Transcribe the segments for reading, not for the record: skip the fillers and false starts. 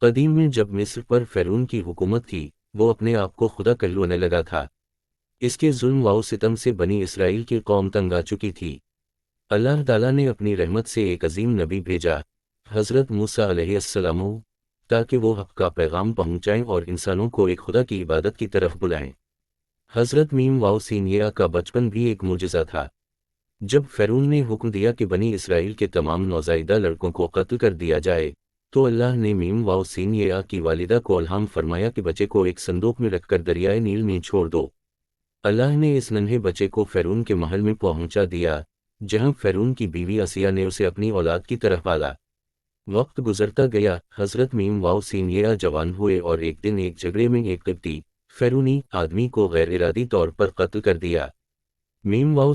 قدیم میں جب مصر پر فرعون کی حکومت تھی، وہ اپنے آپ کو خدا کہلوانے لگا تھا۔ اس کے ظلم و ستم سے بنی اسرائیل کی قوم تنگ آ چکی تھی۔ اللہ تعالیٰ نے اپنی رحمت سے ایک عظیم نبی بھیجا، حضرت موسیٰ علیہ السلام، تاکہ وہ حق کا پیغام پہنچائیں اور انسانوں کو ایک خدا کی عبادت کی طرف بلائیں۔ حضرت سینیا کا بچپن بھی ایک معجزہ تھا۔ جب فرعون نے حکم دیا کہ بنی اسرائیل کے تمام نوزائیدہ لڑکوں کو قتل کر دیا جائے، تو اللہ نے سینیا کی والدہ کو الہام فرمایا کہ بچے کو ایک صندوق میں رکھ کر دریائے نیل میں چھوڑ دو۔ اللہ نے اس ننھے بچے کو فرعون کے محل میں پہنچا دیا، جہاں فرعون کی بیوی آسیہ نے اسے اپنی اولاد کی طرح پالا۔ وقت گزرتا گیا، حضرت سینیا جوان ہوئے اور ایک دن ایک جھگڑے میں ایک قبطی فرعونی آدمی کو غیر ارادی طور پر قتل کر دیا۔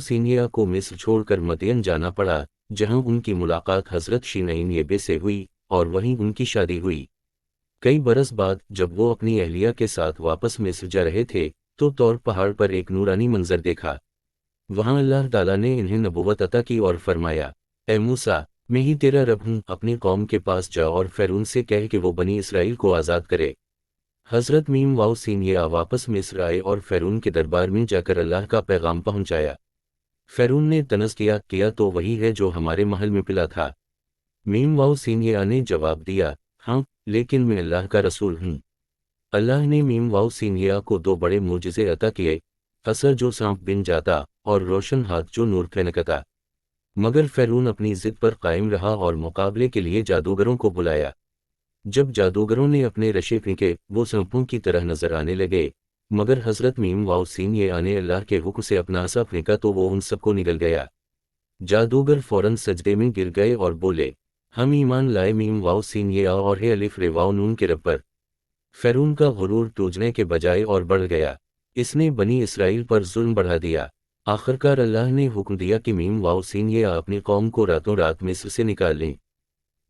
سینیا کو مصر چھوڑ کر مدین جانا پڑا، جہاں ان کی ملاقات حضرت شینعیب سے ہوئی اور وہیں ان کی شادی ہوئی۔ کئی برس بعد جب وہ اپنی اہلیہ کے ساتھ واپس مصر جا رہے تھے تو طور پہاڑ پر ایک نورانی منظر دیکھا۔ وہاں اللہ تعالیٰ نے انہیں نبوت عطا کی اور فرمایا، اے موسیٰ، میں ہی تیرا رب ہوں، اپنی قوم کے پاس جا اور فرعون سے کہہ کہ وہ بنی اسرائیل کو آزاد کرے۔ حضرت سینیا واپس مصر آئے اور فرعون کے دربار میں جا کر اللہ کا پیغام پہنچایا۔ فرعون نے طنز کیا تو وہی ہے جو ہمارے محل میں پلا تھا۔ سینیا نے جواب دیا، ہاں، لیکن میں اللہ کا رسول ہوں۔ اللہ نے سینیا کو دو بڑے معجزے عطا کیے، عصا جو سانپ بن جاتا اور روشن ہاتھ جو نور پھینکتا۔ مگر فرعون اپنی ضد پر قائم رہا اور مقابلے کے لیے جادوگروں کو بلایا۔ جب جادوگروں نے اپنے رشے پھینکے، وہ سانپوں کی طرح نظر آنے لگے، مگر حضرت سینیا نے اللہ کے حکم سے اپنا عصا پھینکا تو وہ ان سب کو نگل گیا۔ جادوگر فوراً سجدے میں گر گئے اور بولے، ہم ایمان لائے سینیا اور الف ر واو نون کے رب پر۔ فرعون کا غرور ٹوٹنے کے بجائے اور بڑھ گیا، اس نے بنی اسرائیل پر ظلم بڑھا دیا۔ آخرکار اللہ نے حکم دیا کہ سینیا اپنی قوم کو راتوں رات مصر سے نکال لیں۔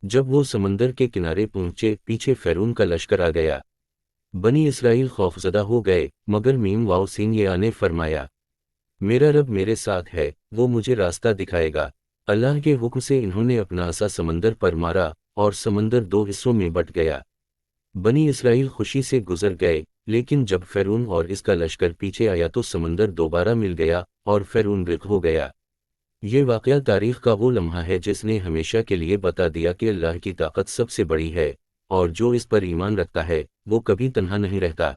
جب وہ سمندر کے کنارے پہنچے، پیچھے فرعون کا لشکر آ گیا۔ بنی اسرائیل خوفزدہ ہو گئے، مگر سینیا نے فرمایا، میرا رب میرے ساتھ ہے، وہ مجھے راستہ دکھائے گا۔ اللہ کے حکم سے انہوں نے اپنا عصا سمندر پر مارا اور سمندر دو حصوں میں بٹ گیا۔ بنی اسرائیل خوشی سے گزر گئے، لیکن جب فرعون اور اس کا لشکر پیچھے آیا تو سمندر دوبارہ مل گیا اور فرعون غرق ہو گیا۔ یہ واقعہ تاریخ کا وہ لمحہ ہے جس نے ہمیشہ کے لیے بتا دیا کہ اللہ کی طاقت سب سے بڑی ہے، اور جو اس پر ایمان رکھتا ہے وہ کبھی تنہا نہیں رہتا۔